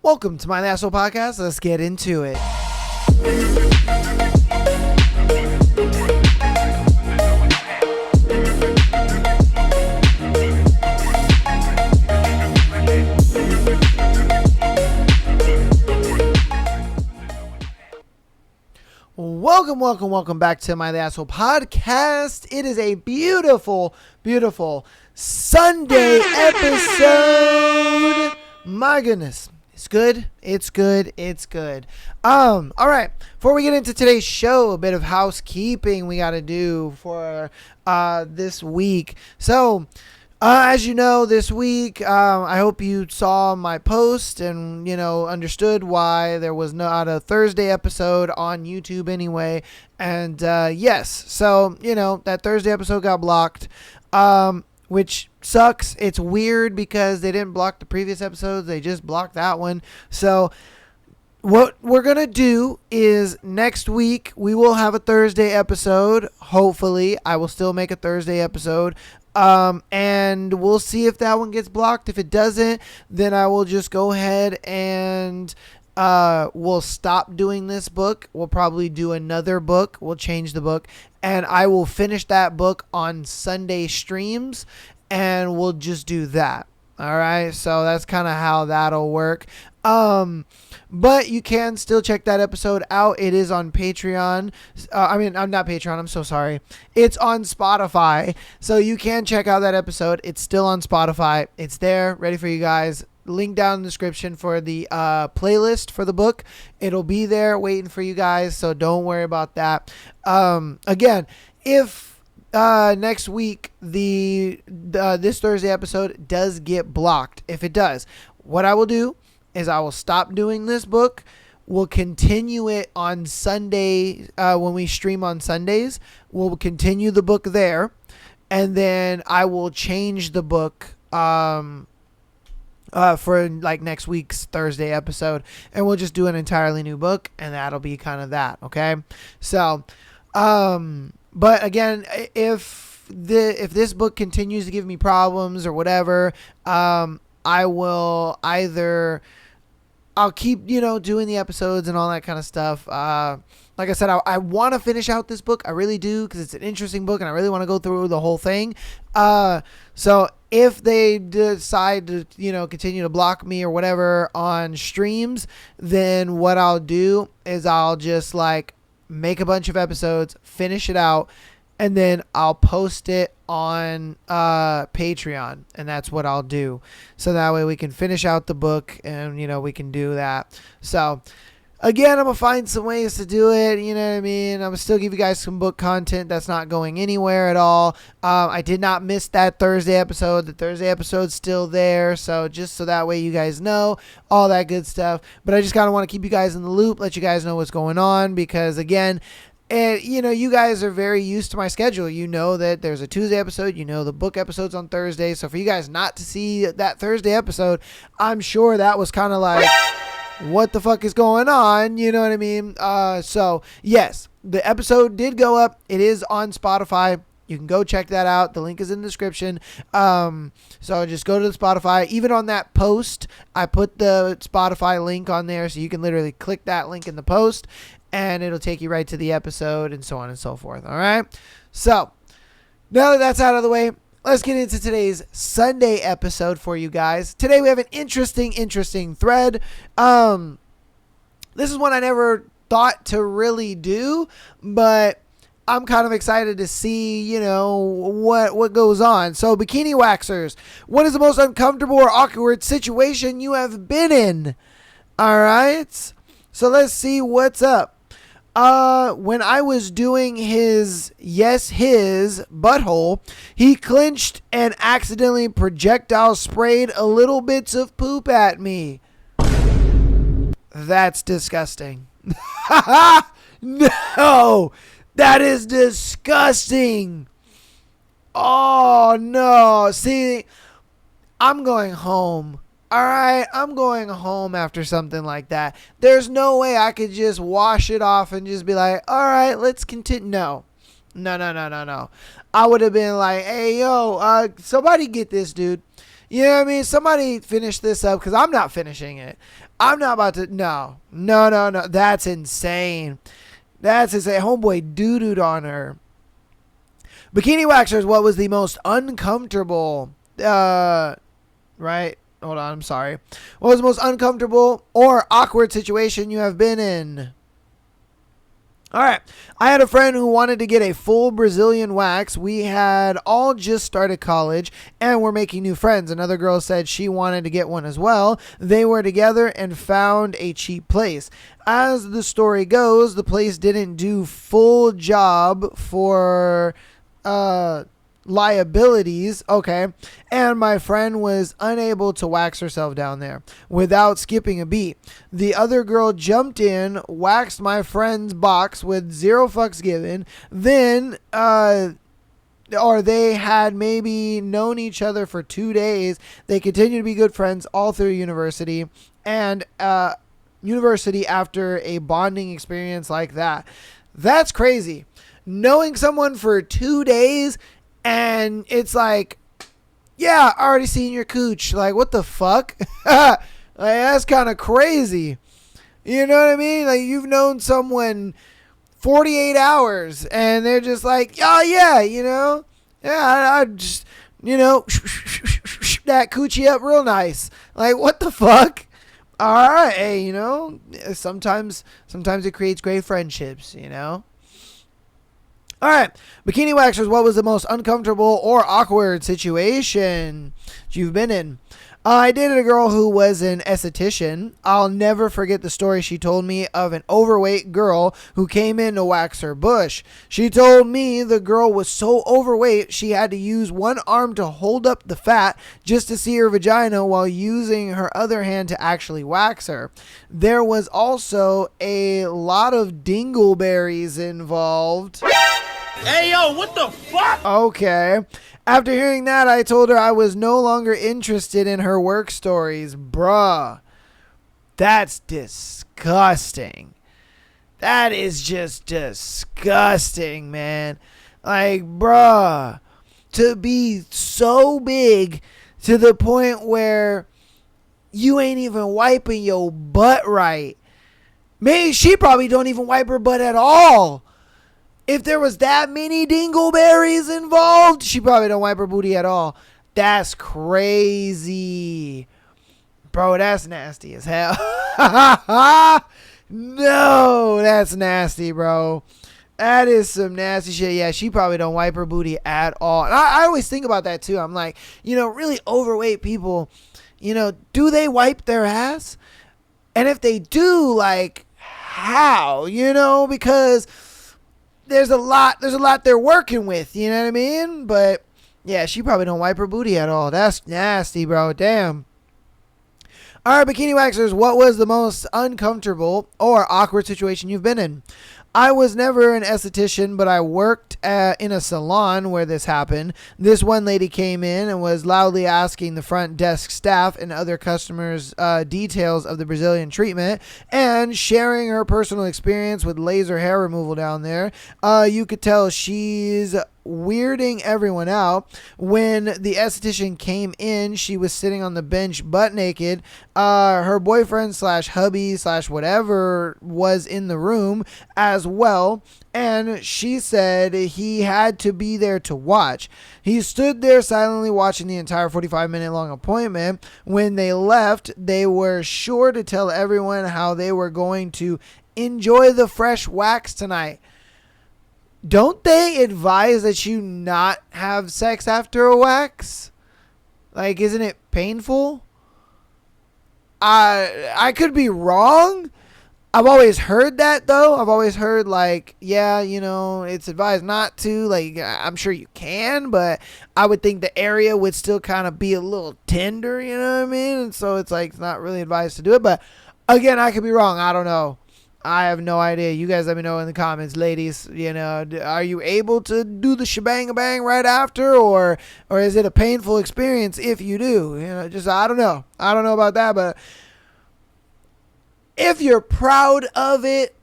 Welcome to my Asshole Podcast. Let's get into it. Welcome back to my Asshole Podcast. It is a beautiful Sunday episode. My goodness. It's good. All right. Before we get into today's show, a bit of housekeeping we got to do for this week. So, as you know, this week, I hope you saw my post and, understood why there was not a Thursday episode on YouTube anyway. And, yes, so, that Thursday episode got blocked, which sucks. It's weird because they didn't block the previous episodes. They just blocked that one. So what we're going to do is next week we will have a Thursday episode. Hopefully I will still make a Thursday episode. And we'll see if that one gets blocked. If it doesn't, then I will just go ahead and we'll stop doing this book. We'll probably do another book. We'll change the book and I will finish that book on Sunday streams and we'll just do that. All right. So that's kind of how that'll work. But you can still check that episode out. It is on Patreon. I'm not Patreon. I'm so sorry. It's on Spotify. So you can check out that episode. It's still on Spotify. It's there, ready for you guys. Link down in the description for the playlist for the book. It'll be there waiting for you guys. So don't worry about that. Again, if next week this Thursday episode does get blocked, if it does, what I will do is I will stop doing this book. We'll continue it on Sunday when we stream on Sundays. We'll continue the book there, and then I will change the book for like next week's Thursday episode, and we'll just do an entirely new book, and that'll be kind of that. Okay, so but again, if this book continues to give me problems or whatever, I will I'll keep, doing the episodes and all that kind of stuff. Like I said, I want to finish out this book. I really do, because it's an interesting book and I really want to go through the whole thing. So if they decide to, continue to block me or whatever on streams, then what I'll do is I'll just make a bunch of episodes, finish it out, and then I'll post it on Patreon, and that's what I'll do. So that way we can finish out the book, and, we can do that. So, again, I'm going to find some ways to do it, you know what I mean? I'm going to still give you guys some book content that's not going anywhere at all. I did not miss that Thursday episode. The Thursday episode's still there, so just so that way you guys know, all that good stuff. But I just kind of want to keep you guys in the loop, let you guys know what's going on, because, again, and, you guys are very used to my schedule. You know that there's a Tuesday episode. The book episode's on Thursday. So for you guys not to see that Thursday episode, I'm sure that was kind of like, what the fuck is going on? You know what I mean? So, yes, the episode did go up. It is on Spotify. You can go check that out. The link is in the description. So just go to the Spotify. Even on that post, I put the Spotify link on there. So you can literally click that link in the post, and it'll take you right to the episode and so on and so forth. All right. So now that that's out of the way, let's get into today's Sunday episode for you guys. Today we have an interesting thread. This is one I never thought to really do, but I'm kind of excited to see, what goes on. So, bikini waxers, what is the most uncomfortable or awkward situation you have been in? All right. So let's see what's up. When I was doing his butthole, he clenched and accidentally projectile sprayed a little bits of poop at me. That's disgusting. No, that is disgusting. Oh no. See, I'm going home. All right, I'm going home after something like that. There's no way I could just wash it off and just be like, all right, let's continue. No. I would have been like, hey, yo, somebody get this dude. You know what I mean? Somebody finish this up because I'm not finishing it. I'm not about to. No. That's insane. That's insane. Homeboy doo-dooed on her. Bikini Waxers, what was the most uncomfortable, right? Hold on, I'm sorry. What was the most uncomfortable or awkward situation you have been in? All right. I had a friend who wanted to get a full Brazilian wax. We had all just started college and were making new friends. Another girl said she wanted to get one as well. They were together and found a cheap place. As the story goes, the place didn't do full job for liabilities, okay, and my friend was unable to wax herself down there without skipping a beat. The other girl jumped in, waxed my friend's box with zero fucks given, then or they had maybe known each other for 2 days. They continued to be good friends all through university and university after a bonding experience like that. That's crazy. Knowing someone for 2 days and it's like, yeah, I already seen your cooch. Like, what the fuck? Like, that's kind of crazy. You know what I mean? Like, you've known someone 48 hours and they're just like, oh, yeah, you know? Yeah, I just, you know, that coochie up real nice. Like, what the fuck? All right, hey, you know, sometimes it creates great friendships, you know? All right, Bikini Waxers, what was the most uncomfortable or awkward situation you've been in? I dated a girl who was an esthetician. I'll never forget the story she told me of an overweight girl who came in to wax her bush. She told me the girl was so overweight she had to use one arm to hold up the fat just to see her vagina while using her other hand to actually wax her. There was also a lot of dingleberries involved. Hey, yo, what the fuck? Okay. After hearing that, I told her I was no longer interested in her work stories. Bruh. That's disgusting. That is just disgusting, man. Like, bruh. To be so big to the point where you ain't even wiping your butt right. Maybe she probably don't even wipe her butt at all. If there was that many dingleberries involved, she probably don't wipe her booty at all. That's crazy. Bro, that's nasty as hell. No, that's nasty, bro. That is some nasty shit. Yeah, she probably don't wipe her booty at all. And I always think about that too. I'm like, you know, really overweight people, you know, do they wipe their ass? And if they do, like, how? You know, because there's a lot they're working with, you know what I mean? But yeah, she probably don't wipe her booty at all. That's nasty, bro. Damn. All right, Bikini Waxers, what was the most uncomfortable or awkward situation you've been in? I was never an esthetician, but I worked in a salon where this happened. This one lady came in and was loudly asking the front desk staff and other customers details of the Brazilian treatment and sharing her personal experience with laser hair removal down there. You could tell she's weirding everyone out. When the esthetician came in, she was sitting on the bench butt naked. Her boyfriend slash hubby slash whatever was in the room as well, and she said he had to be there to watch. He stood there silently watching the entire 45-minute long appointment. When they left, they were sure to tell everyone how they were going to enjoy the fresh wax tonight. Don't they advise that you not have sex after a wax? Like, isn't it painful? I could be wrong. I've always heard that, though. I've always heard, like, yeah, you know, it's advised not to. Like, I'm sure you can, but I would think the area would still kind of be a little tender, you know what I mean? And so it's like, it's not really advised to do it. But, again, I could be wrong. I don't know. I have no idea. You guys let me know in the comments, ladies. You know, are you able to do the shebang bang right after, or is it a painful experience if you do? You know, just I don't know. I don't know about that, but if you're proud of it,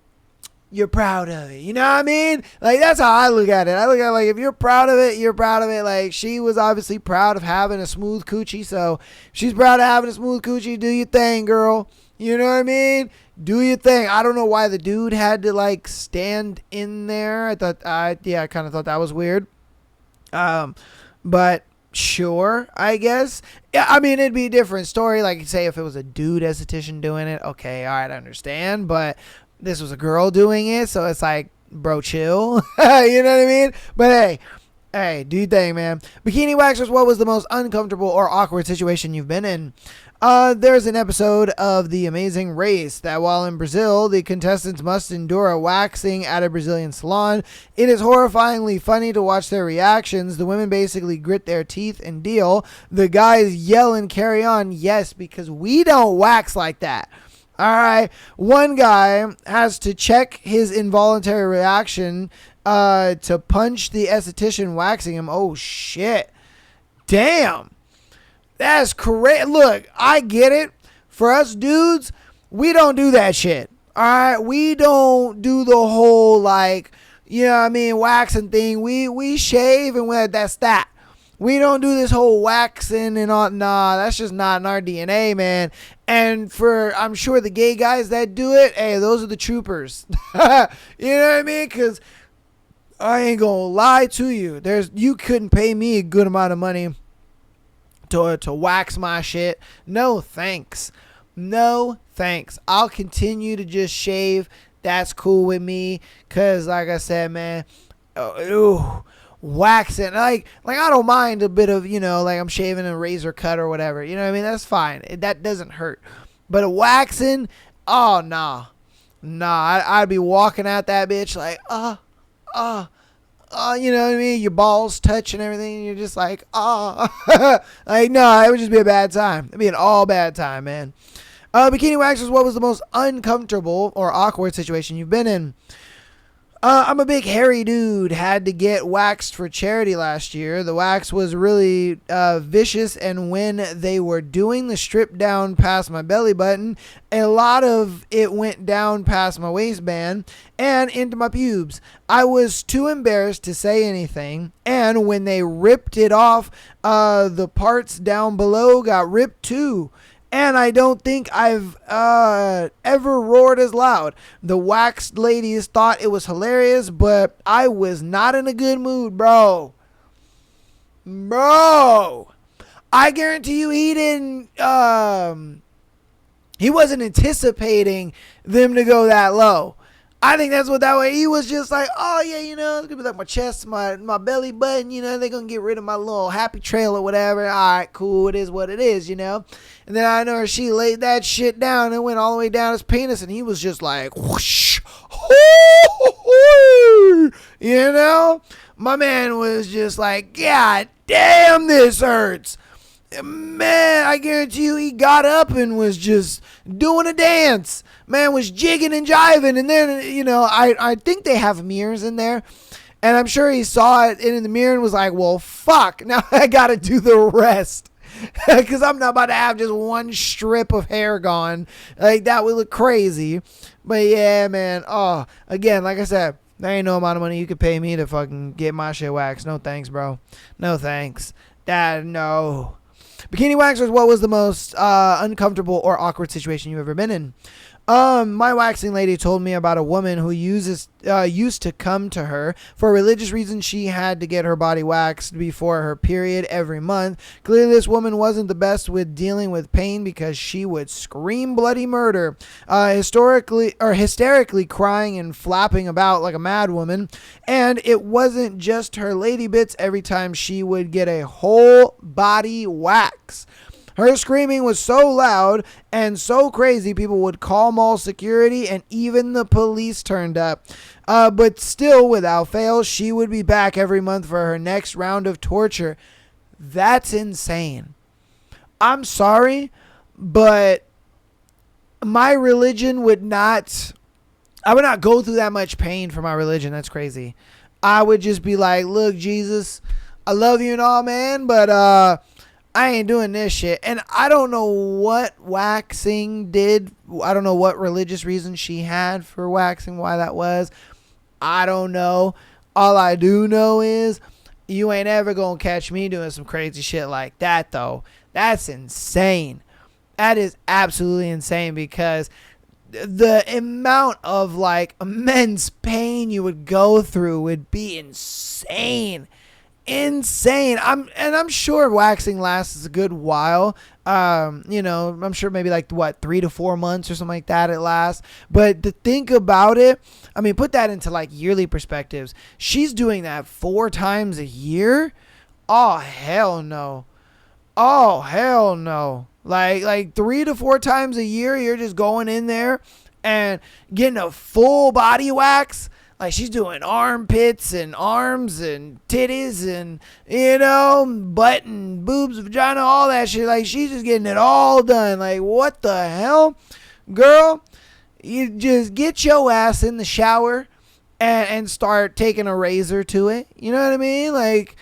you're proud of it. You know what I mean? Like, that's how I look at it. I look at it like, if you're proud of it, you're proud of it. Like, she was obviously proud of having a smooth coochie. So, if she's proud of having a smooth coochie, do your thing, girl. You know what I mean? Do your thing. I don't know why the dude had to, like, stand in there. I kind of thought that was weird. But sure, I guess. Yeah, I mean, it'd be a different story. Like, say, if it was a dude esthetician doing it, okay, all right, I understand. But this was a girl doing it, so it's like, bro, chill. You know what I mean? But hey, do your thing, man. Bikini Waxers, what was the most uncomfortable or awkward situation you've been in? There's an episode of The Amazing Race that while in Brazil, the contestants must endure a waxing at a Brazilian salon. It is horrifyingly funny to watch their reactions. The women basically grit their teeth and deal. The guys yell and carry on. Yes, because we don't wax like that. All right. One guy has to check his involuntary reaction to punch the esthetician waxing him. Oh, shit. Damn. That's correct. Look, I get it. For us dudes, we don't do that shit. All right. We don't do the whole, like, you know what I mean, waxing thing. We shave and that's that. We don't do this whole waxing and all. Nah, that's just not in our DNA, man. And for, I'm sure the gay guys that do it, hey, those are the troopers. You know what I mean? Because I ain't gonna lie to you. You couldn't pay me a good amount of money to wax my shit. No thanks. No thanks. I'll continue to just shave. That's cool with me. Because, like I said, man, waxing, like I don't mind a bit of, you know, like I'm shaving a razor cut or whatever, you know what I mean? That's fine. That doesn't hurt. But a waxing, oh nah, I'd be walking out that bitch like you know what I mean, your balls touch and everything, and you're just like like, no, it would just be a bad time. It'd be an all bad time, man. Bikini Waxers, what was the most uncomfortable or awkward situation you've been in? I'm a big hairy dude. Had to get waxed for charity last year. The wax was really vicious, and when they were doing the strip down past my belly button, a lot of it went down past my waistband and into my pubes. I was too embarrassed to say anything, and when they ripped it off, the parts down below got ripped too. And I don't think I've ever roared as loud. The waxed ladies thought it was hilarious, but I was not in a good mood, bro. I guarantee you he didn't, he wasn't anticipating them to go that low. I think that's what that way. He was just like, oh yeah, you know, it's gonna be like my chest, my belly button, you know, they're gonna get rid of my little happy trail or whatever. All right, cool, it is what it is, you know. And then I know she laid that shit down and went all the way down his penis, and he was just like, whoosh, you know. My man was just like, God damn, this hurts. Man, I guarantee you he got up and was just doing a dance. Man was jigging and jiving. And then, you know, I think they have mirrors in there. And I'm sure he saw it in the mirror and was like, well, fuck. Now I got to do the rest. Because I'm not about to have just one strip of hair gone. Like, that would look crazy. But yeah, man. Oh, again, like I said, there ain't no amount of money you could pay me to fucking get my shit waxed. No thanks, bro. No thanks. No. Bikini Waxers, what was the most uncomfortable or awkward situation you've ever been in? My waxing lady told me about a woman who used to come to her for religious reasons. She had to get her body waxed before her period every month. Clearly, this woman wasn't the best with dealing with pain because she would scream bloody murder, hysterically crying and flapping about like a mad woman. And it wasn't just her lady bits. Every time she would get a whole body wax, her screaming was so loud and so crazy, people would call mall security and even the police turned up. But still, without fail, she would be back every month for her next round of torture. That's insane. I'm sorry, but my religion would not... I would not go through that much pain for my religion. That's crazy. I would just be like, look, Jesus, I love you and all, man, but... I ain't doing this shit. And I don't know what waxing did. I don't know what religious reason she had for waxing, why that was. I don't know. All I do know is you ain't ever gonna catch me doing some crazy shit like that, though. That's insane. That is absolutely insane, because the amount of like immense pain you would go through would be insane. I'm sure waxing lasts a good while. I'm sure maybe like 3 to 4 months or something like that it lasts. But to think about it, I mean, put that into like yearly perspectives. She's doing that 4 times a year. Oh hell no. Oh hell no. Like 3 to 4 times a year, you're just going in there and getting a full body wax. Like, she's doing armpits and arms and titties and, butt and boobs, vagina, all that shit. Like, she's just getting it all done. Like, what the hell? Girl, you just get your ass in the shower and start taking a razor to it. You know what I mean? Like,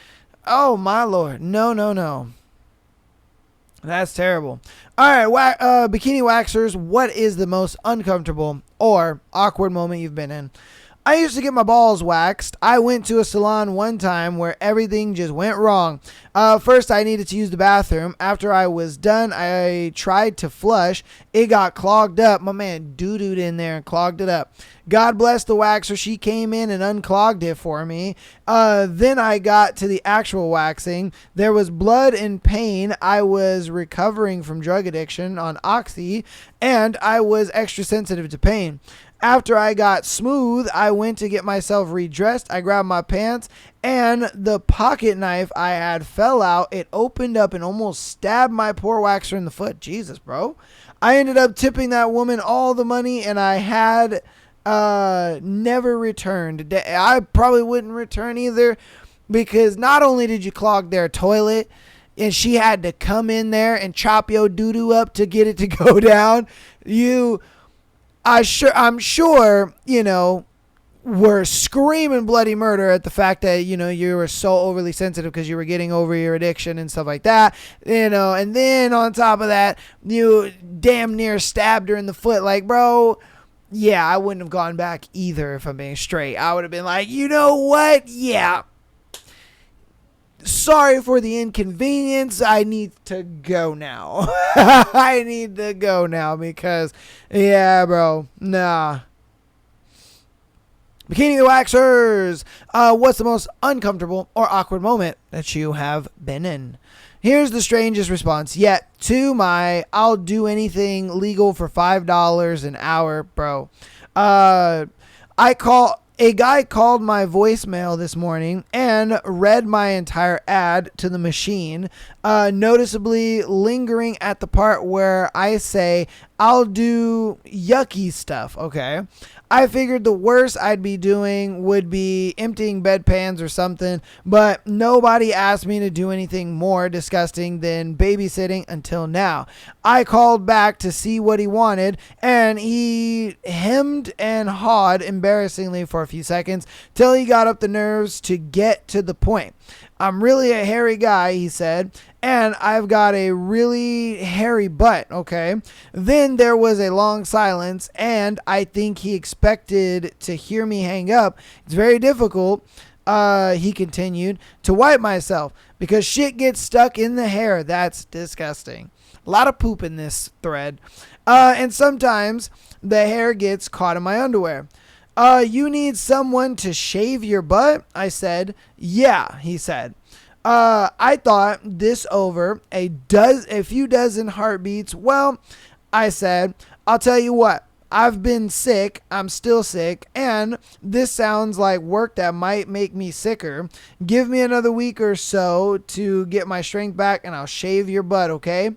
oh, my Lord. No. That's terrible. All right, bikini waxers, what is the most uncomfortable or awkward moment you've been in? I used to get my balls waxed. I went to a salon one time where everything just went wrong. First, I needed to use the bathroom. After I was done, I tried to flush. It got clogged up. My man doo-dooed in there and clogged it up. God bless the waxer. She came in and unclogged it for me. Then I got to the actual waxing. There was blood and pain. I was recovering from drug addiction on Oxy, and I was extra sensitive to pain. After I got smooth, I went to get myself redressed. I grabbed my pants, and the pocket knife I had fell out. It opened up and almost stabbed my poor waxer in the foot. Jesus, bro. I ended up tipping that woman all the money, and I had never returned. I probably wouldn't return either, because not only did you clog their toilet, and she had to come in there and chop your doo-doo up to get it to go down, I'm sure, were screaming bloody murder at the fact that, you were so overly sensitive because you were getting over your addiction and stuff like that, and then on top of that, you damn near stabbed her in the foot. Like, bro, yeah, I wouldn't have gone back either if I'm being straight. I would have been like, you know what? Yeah. Sorry for the inconvenience. I need to go now. I need to go now because, yeah, bro, nah. Bikini Waxers, what's the most uncomfortable or awkward moment that you have been in? Here's the strangest response yet to my I'll do anything legal for $5 an hour, bro. A guy called my voicemail this morning and read my entire ad to the machine, noticeably lingering at the part where I say, I'll do yucky stuff, okay? I figured the worst I'd be doing would be emptying bedpans or something, but nobody asked me to do anything more disgusting than babysitting until now. I called back to see what he wanted, and he hemmed and hawed embarrassingly for a few seconds till he got up the nerves to get to the point. I'm really a hairy guy, he said, and I've got a really hairy butt, okay? Then there was a long silence, and I think he expected to hear me hang up. It's very difficult, he continued, to wipe myself because shit gets stuck in the hair. That's disgusting. A lot of poop in this thread. And sometimes the hair gets caught in my underwear. You need someone to shave your butt? I said. Yeah, he said. I thought this over a few dozen heartbeats. Well, I said, I'll tell you what. I've been sick. I'm still sick. And this sounds like work that might make me sicker. Give me another week or so to get my strength back and I'll shave your butt, okay?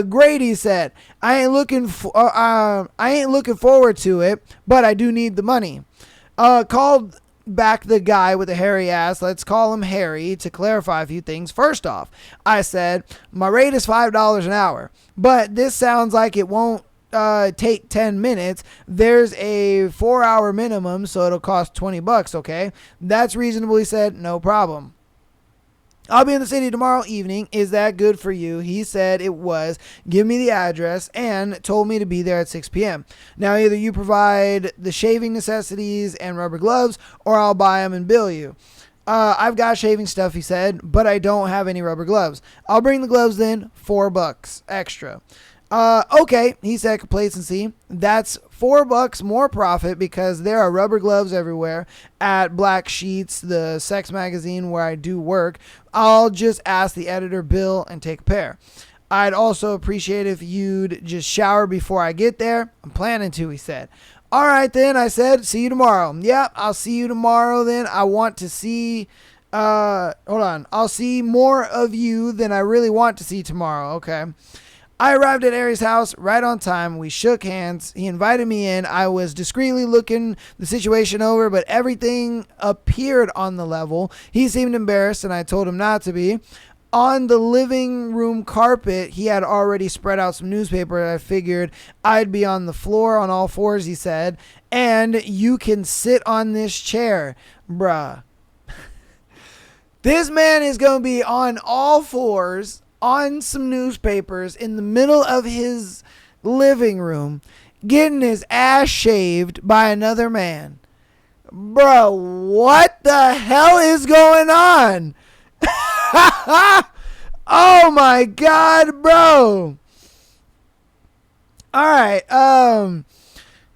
Grady said, I ain't looking forward to it, but I do need the money. Called back the guy with the hairy ass. Let's call him Harry to clarify a few things. First off, I said, my rate is $5 an hour, but this sounds like it won't take 10 minutes. There's a 4-hour minimum, so it'll cost $20, okay? That's reasonable, he said. No problem. I'll be in the city tomorrow evening. Is that good for you? He said it was. Give me the address and told me to be there at 6 p.m. Now, either you provide the shaving necessities and rubber gloves, or I'll buy them and bill you. I've got shaving stuff, he said, but I don't have any rubber gloves. I'll bring the gloves then, $4 extra. Okay, he said, complacency. That's $4 more profit because there are rubber gloves everywhere at Black Sheets, the sex magazine where I do work. I'll just ask the editor Bill and take a pair. I'd also appreciate if you'd just shower before I get there. I'm planning to, he said. All right, then, I said, see you tomorrow. Yep, I'll see you tomorrow then. I want to see, I'll see more of you than I really want to see tomorrow. Okay. I arrived at Aries' house right on time. We shook hands. He invited me in. I was discreetly looking the situation over, but everything appeared on the level. He seemed embarrassed, and I told him not to be. On the living room carpet, he had already spread out some newspaper. I figured I'd be on the floor on all fours, he said, and you can sit on this chair. Bruh. This man is going to be on all fours on some newspapers in the middle of his living room, getting his ass shaved by another man. Bro, what the hell is going on? Oh my God, bro. All right.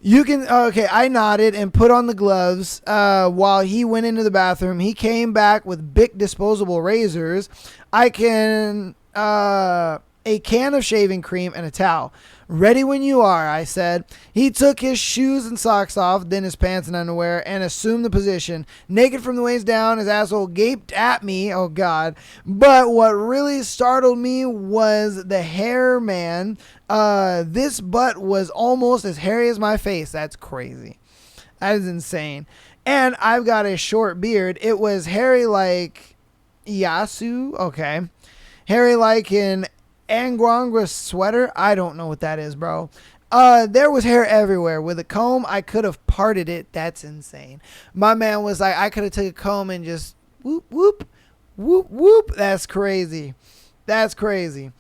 You can, okay, I nodded and put on the gloves while he went into the bathroom. He came back with big disposable razors. A can of shaving cream and a towel. Ready when you are, I said. He took his shoes and socks off, then his pants and underwear, and assumed the position. Naked from the waist down, his asshole gaped at me. Oh, God. But what really startled me was the hair, man. This butt was almost as hairy as my face. That's crazy. That is insane. And I've got a short beard. It was hairy like Yasu. Okay. Hairy like an Anguangra sweater. I don't know what that is, bro. There was hair everywhere. With a comb, I could have parted it. That's insane. My man was like, I could have took a comb and just whoop, whoop, whoop, whoop. That's crazy. That's crazy.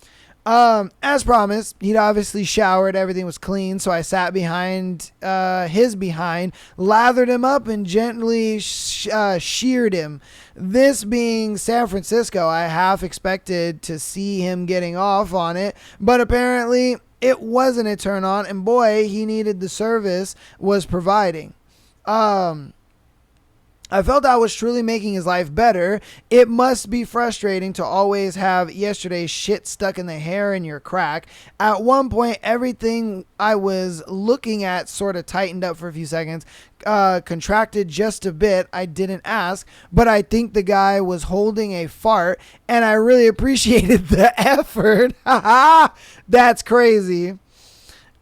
As promised, he'd obviously showered. Everything was clean. So I sat behind, his behind, lathered him up and gently sheared him. This being San Francisco, I half expected to see him getting off on it, but apparently it wasn't a turn on, and boy, he needed the service was providing. I felt I was truly making his life better. It must be frustrating to always have yesterday's shit stuck in the hair in your crack. At one point, everything I was looking at sort of tightened up for a few seconds, contracted just a bit. I didn't ask, but I think the guy was holding a fart, and I really appreciated the effort. That's crazy.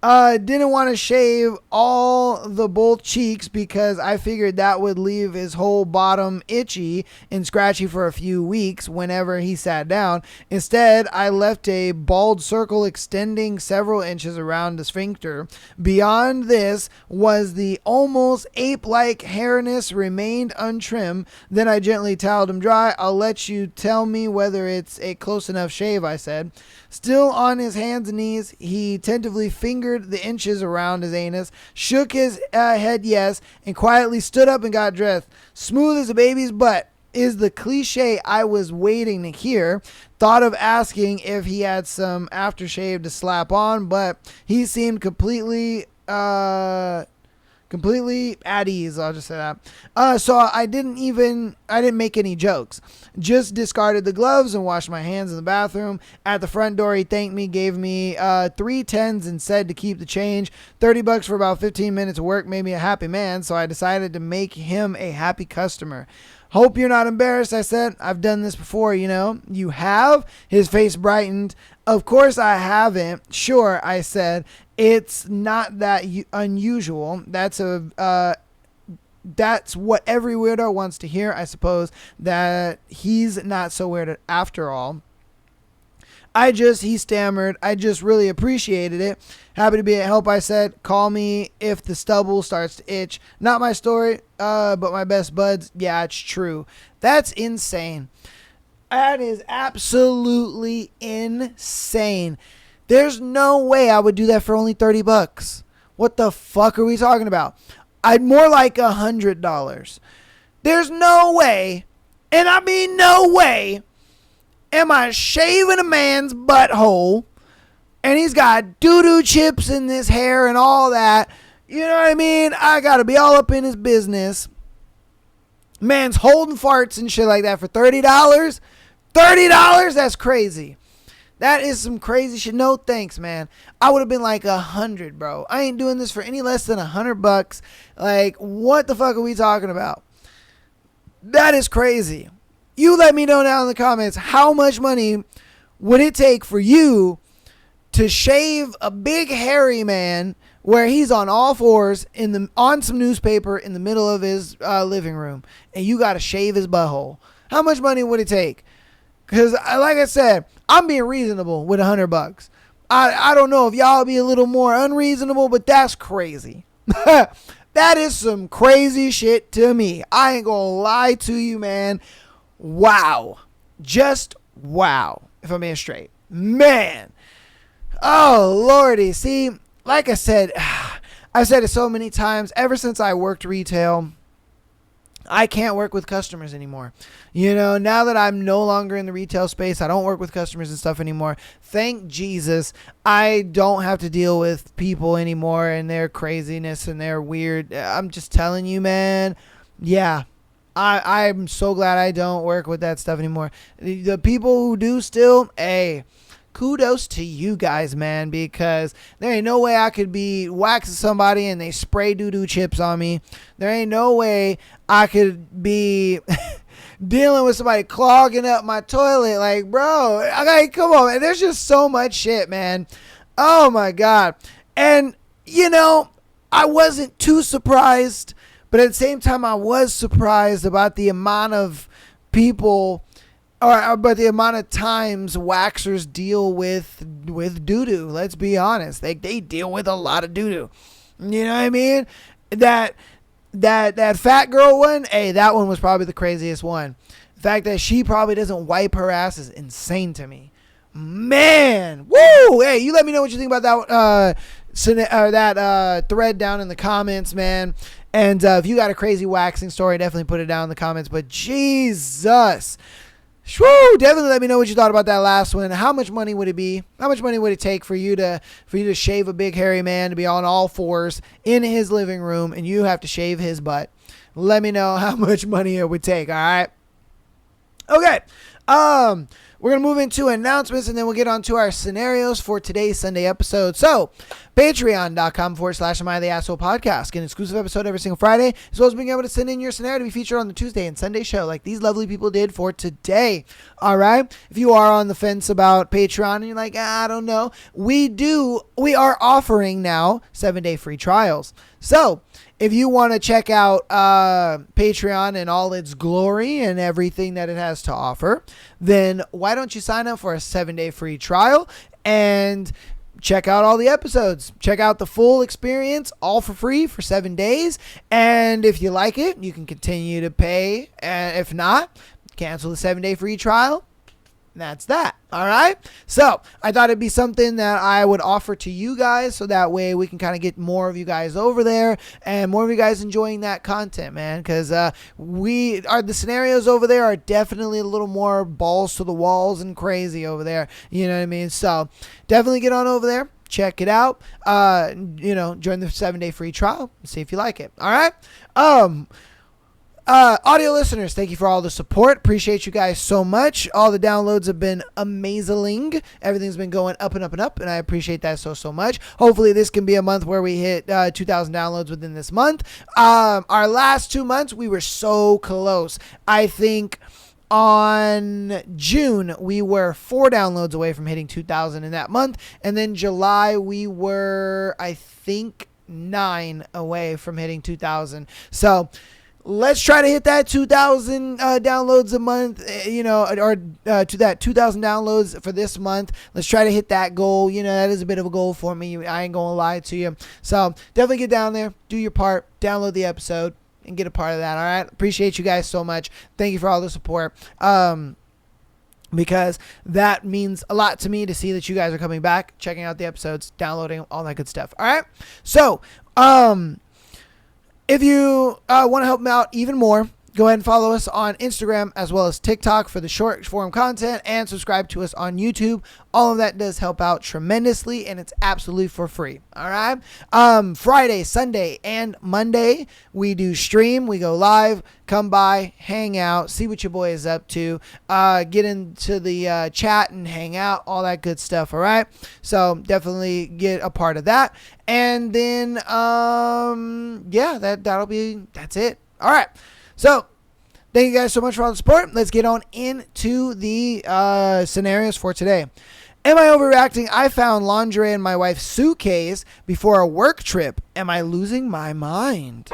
Didn't want to shave all the both cheeks because I figured that would leave his whole bottom itchy and scratchy for a few weeks whenever he sat down. Instead, I left a bald circle extending several inches around the sphincter. Beyond this was the almost ape-like hairness remained untrimmed. Then I gently toweled him dry. I'll let you tell me whether it's a close enough shave, I said. Still on his hands and knees, he tentatively fingered the inches around his anus, shook his head yes, and quietly stood up and got dressed. Smooth as a baby's butt is the cliche I was waiting to hear. Thought of asking if he had some aftershave to slap on, but he seemed completely at ease. I'll just say that. So I didn't make any jokes. Just discarded the gloves and washed my hands in the bathroom. At the front door, he thanked me, gave me 3 tens and said to keep the change. $30 for about 15 minutes of work made me a happy man, so I decided to make him a happy customer. Hope you're not embarrassed, I said. I've done this before, you know. You have? His face brightened. Of course I haven't. Sure, I said. It's not that unusual. That's what every weirdo wants to hear, I suppose, that he's not so weird after all. He stammered. I just really appreciated it. Happy to be at help, I said. Call me if the stubble starts to itch. Not my story, but my best buds. Yeah, it's true. That's insane. That is absolutely insane. There's no way I would do that for only $30. What the fuck are we talking about? I'd more like $100. There's no way, and I mean no way, am I shaving a man's butthole and he's got doo-doo chips in his hair and all that. You know what I mean? I gotta be all up in his business. Man's holding farts and shit like that for $30? $30? That's crazy. That is some crazy shit. No thanks, man. I would have been like 100, bro. I ain't doing this for any less than $100. Like, what the fuck are we talking about? That is crazy. You let me know down in the comments, how much money would it take for you to shave a big hairy man where he's on all fours on some newspaper in the middle of his living room, and you got to shave his butthole? How much money would it take? Because, like I said, I'm being reasonable with $100. I don't know if y'all be a little more unreasonable, but that's crazy. That is some crazy shit to me. I ain't gonna lie to you, man. Wow. Just wow. If I'm being straight. Man. Oh, Lordy. See, like I said, I've said it so many times. Ever since I worked retail, I can't work with customers anymore. You know, now that I'm no longer in the retail space, I don't work with customers and stuff anymore. Thank Jesus, I don't have to deal with people anymore and their craziness and their weird. I'm just telling you, man. Yeah, I'm so glad I don't work with that stuff anymore. The people who do still, hey, kudos to you guys, man, because there ain't no way I could be waxing somebody and they spray doo-doo chips on me. There ain't no way I could be dealing with somebody clogging up my toilet. Like, bro, okay, come on, man. There's just so much shit, man. Oh, my God. And, you know, I wasn't too surprised, but at the same time, I was surprised about the amount of people but the amount of times waxers deal with doo-doo. Let's be honest. They deal with a lot of doo-doo. You know what I mean? That fat girl one, hey, that one was probably the craziest one. The fact that she probably doesn't wipe her ass is insane to me. Man. Woo! Hey, you let me know what you think about that thread down in the comments, man. And if you got a crazy waxing story, definitely put it down in the comments. But Jesus. Whew, definitely let me know what you thought about that last one. How much money would it be? How much money would it take for you to shave a big hairy man to be on all fours in his living room and you have to shave his butt? Let me know how much money it would take, all right? Okay. We're going to move into announcements and then we'll get on to our scenarios for today's Sunday episode. So, patreon.com/Am I the Asshole Podcast. Get an exclusive episode every single Friday, as well as being able to send in your scenario to be featured on the Tuesday and Sunday show like these lovely people did for today. All right. If you are on the fence about Patreon and you're like, I don't know, we are offering now 7-day free trials. So, if you want to check out Patreon and all its glory and everything that it has to offer, then why don't you sign up for a 7-day free trial and check out all the episodes. Check out the full experience, all for free for 7 days. And if you like it, you can continue to pay. And if not, cancel the 7-day free trial. That's that. All right. So I thought it'd be something that I would offer to you guys, so that way we can kind of get more of you guys over there and more of you guys enjoying that content, man. Because the scenarios over there are definitely a little more balls to the walls and crazy over there. You know what I mean? So definitely get on over there. Check it out. Join the 7-day free trial and see if you like it. All right. Audio listeners, thank you for all the support. Appreciate you guys so much. All the downloads have been amazing. Everything's been going up and up and up, and I appreciate that so much. Hopefully this can be a month where we hit 2,000 downloads within this month. Our last 2 months, we were so close. I think on June, we were 4 downloads away from hitting 2,000 in that month. And then July, we were, I think, 9 away from hitting 2,000. So let's try to hit that 2,000 downloads a month, to that 2,000 downloads for this month. Let's try to hit that goal. That is a bit of a goal for me. I ain't going to lie to you. So definitely get down there, do your part, download the episode, and get a part of that. All right. Appreciate you guys so much. Thank you for all the support. because that means a lot to me to see that you guys are coming back, checking out the episodes, downloading, all that good stuff. All right. So, if you want to help me out even more, go ahead and follow us on Instagram as well as TikTok for the short form content, and subscribe to us on YouTube. All of that does help out tremendously, and it's absolutely for free. All right. Friday, Sunday, and Monday, we do stream. We go live. Come by, hang out, see what your boy is up to, get into the chat and hang out, all that good stuff. All right. So definitely get a part of that. And then, that's it. All right. So, thank you guys so much for all the support. Let's get on into the scenarios for today. Am I overreacting? I found lingerie in my wife's suitcase before a work trip. Am I losing my mind?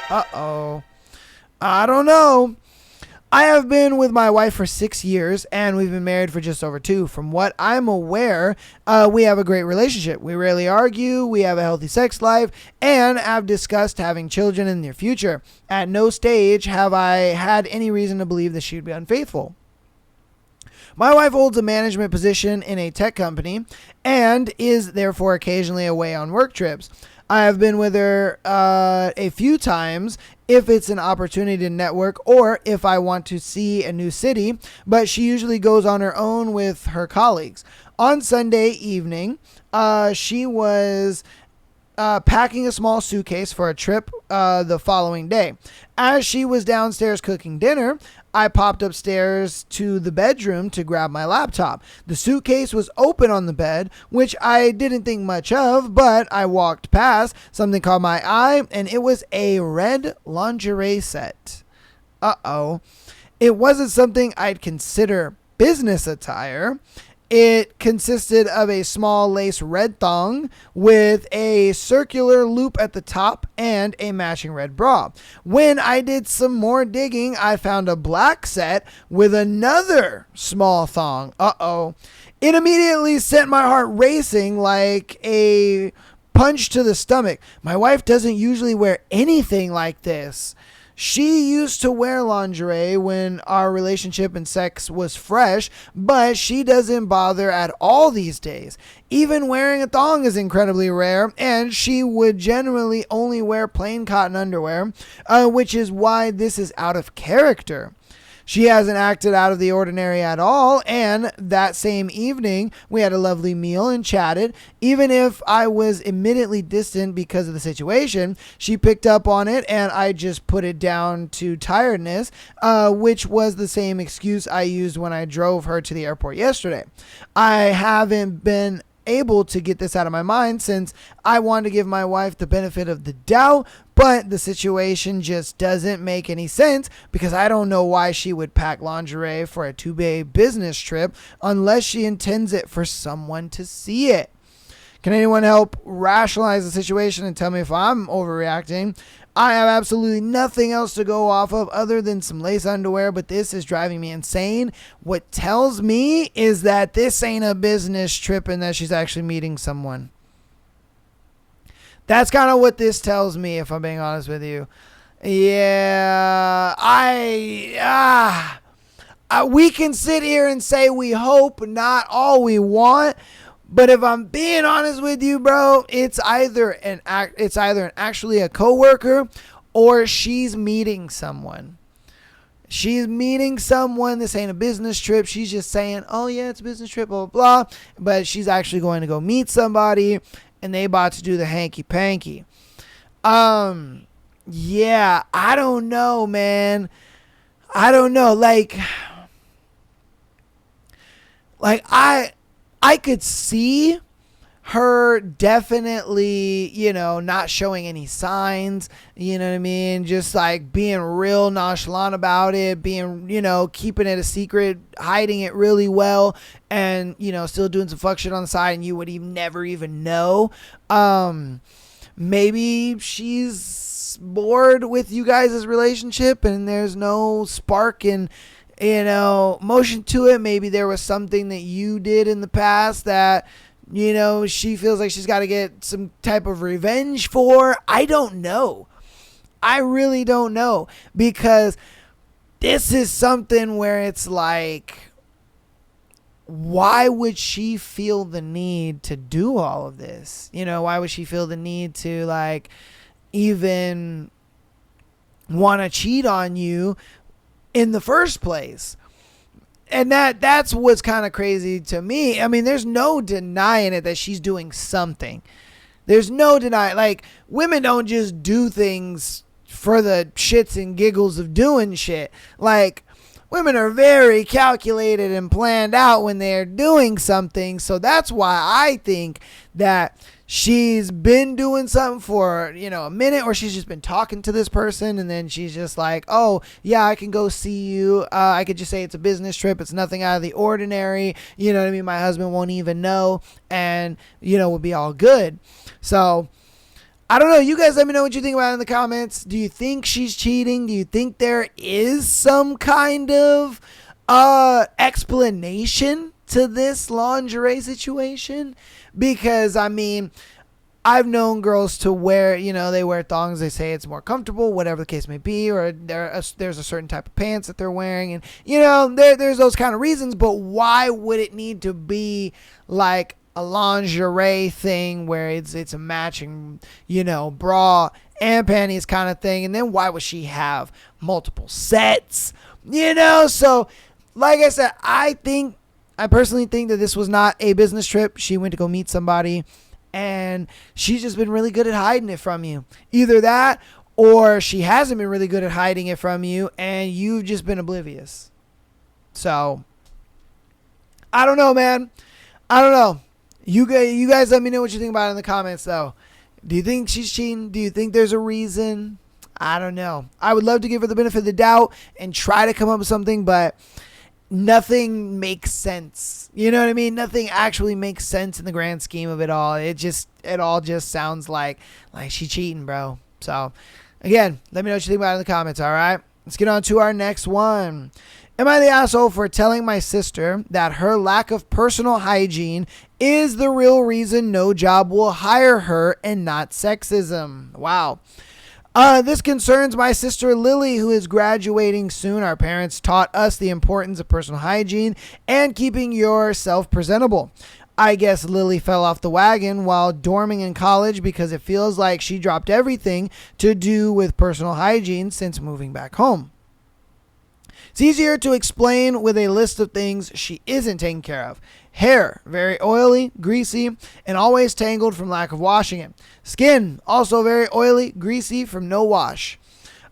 Uh-oh. I don't know. I have been with my wife for 6 years, and we've been married for just over 2. From what I'm aware, we have a great relationship. We rarely argue, we have a healthy sex life, and have discussed having children in the near future. At no stage have I had any reason to believe that she would be unfaithful. My wife holds a management position in a tech company and is therefore occasionally away on work trips. I have been with her a few times if it's an opportunity to network or if I want to see a new city, but she usually goes on her own with her colleagues. On Sunday evening, she was packing a small suitcase for a trip the following day. As she was downstairs cooking dinner, I popped upstairs to the bedroom to grab my laptop. The suitcase was open on the bed, which I didn't think much of, but I walked past, something caught my eye, and it was a red lingerie set. Uh-oh. It wasn't something I'd consider business attire. It consisted of a small lace red thong with a circular loop at the top and a matching red bra. When I did some more digging, I found a black set with another small thong. Uh-oh. It immediately sent my heart racing like a punch to the stomach. My wife doesn't usually wear anything like this. She used to wear lingerie when our relationship and sex was fresh, but she doesn't bother at all these days. Even wearing a thong is incredibly rare, and she would generally only wear plain cotton underwear, which is why this is out of character. She hasn't acted out of the ordinary at all, and that same evening, we had a lovely meal and chatted. Even if I was admittedly distant because of the situation, she picked up on it, and I just put it down to tiredness, which was the same excuse I used when I drove her to the airport yesterday. I haven't been able to get this out of my mind since I wanted to give my wife the benefit of the doubt, but the situation just doesn't make any sense because I don't know why she would pack lingerie for a 2-day business trip unless she intends it for someone to see it. Can anyone help rationalize the situation and tell me if I'm overreacting? I have absolutely nothing else to go off of other than some lace underwear, but this is driving me insane. What tells me is that this ain't a business trip and that she's actually meeting someone. That's kind of what this tells me, if I'm being honest with you. Yeah, we can sit here and say we hope, not all we want. But if I'm being honest with you, bro, it's either actually a coworker or she's meeting someone. She's meeting someone. This ain't a business trip. She's just saying, oh yeah, it's a business trip, blah, blah, blah. But she's actually going to go meet somebody and they about to do the hanky panky. Yeah, I don't know, man. I don't know. Like I could see her definitely, not showing any signs, you know what I mean? Just like being real nonchalant about it, being, keeping it a secret, hiding it really well, and, still doing some fuck shit on the side and you would never even know. Maybe she's bored with you guys' relationship and there's no spark in motion to it. Maybe there was something that you did in the past that, she feels like she's got to get some type of revenge for. I don't know. I really don't know, because this is something where it's like, why would she feel the need to do all of this? You know, why would she feel the need to like even want to cheat on you in the first place? And that's what's kind of crazy to me. I mean, there's no denying it that she's doing something. There's no denying. Like, women don't just do things for the shits and giggles of doing shit. Like, women are very calculated and planned out when they're doing something. So that's why I think that she's been doing something for, you know, a minute, or she's just been talking to this person, and then she's just like, oh, yeah, I can go see you. I could just say it's a business trip. It's nothing out of the ordinary. You know what I mean? My husband won't even know, and, you know, we'll be all good. So I don't know. You guys let me know what you think about it in the comments. Do you think she's cheating? Do you think there is some kind of explanation to this lingerie situation? Because, I mean, I've known girls to wear, you know, they wear thongs. They say it's more comfortable, whatever the case may be, or there's a certain type of pants that they're wearing. And, you know, there's those kind of reasons. But why would it need to be like a lingerie thing where it's a matching, you know, bra and panties kind of thing? And then why would she have multiple sets? You know, so like I said, I personally think that this was not a business trip. She went to go meet somebody, and she's just been really good at hiding it from you. Either that, or she hasn't been really good at hiding it from you, and you've just been oblivious. So I don't know, man. I don't know. You guys let me know what you think about it in the comments, though. Do you think she's cheating? Do you think there's a reason? I don't know. I would love to give her the benefit of the doubt and try to come up with something, but nothing makes sense. You know what I mean? Nothing actually makes sense in the grand scheme of it all. It all just sounds like she cheating, bro. So, again, let me know what you think about it in the comments, all right? Let's get on to our next one. Am I the asshole for telling my sister that her lack of personal hygiene is the real reason no job will hire her and not sexism? Wow. This concerns my sister Lily, who is graduating soon. Our parents taught us the importance of personal hygiene and keeping yourself presentable. I guess Lily fell off the wagon while dorming in college because it feels like she dropped everything to do with personal hygiene since moving back home. It's easier to explain with a list of things she isn't taking care of. Hair, very oily, greasy, and always tangled from lack of washing it. Skin, also very oily, greasy from no wash.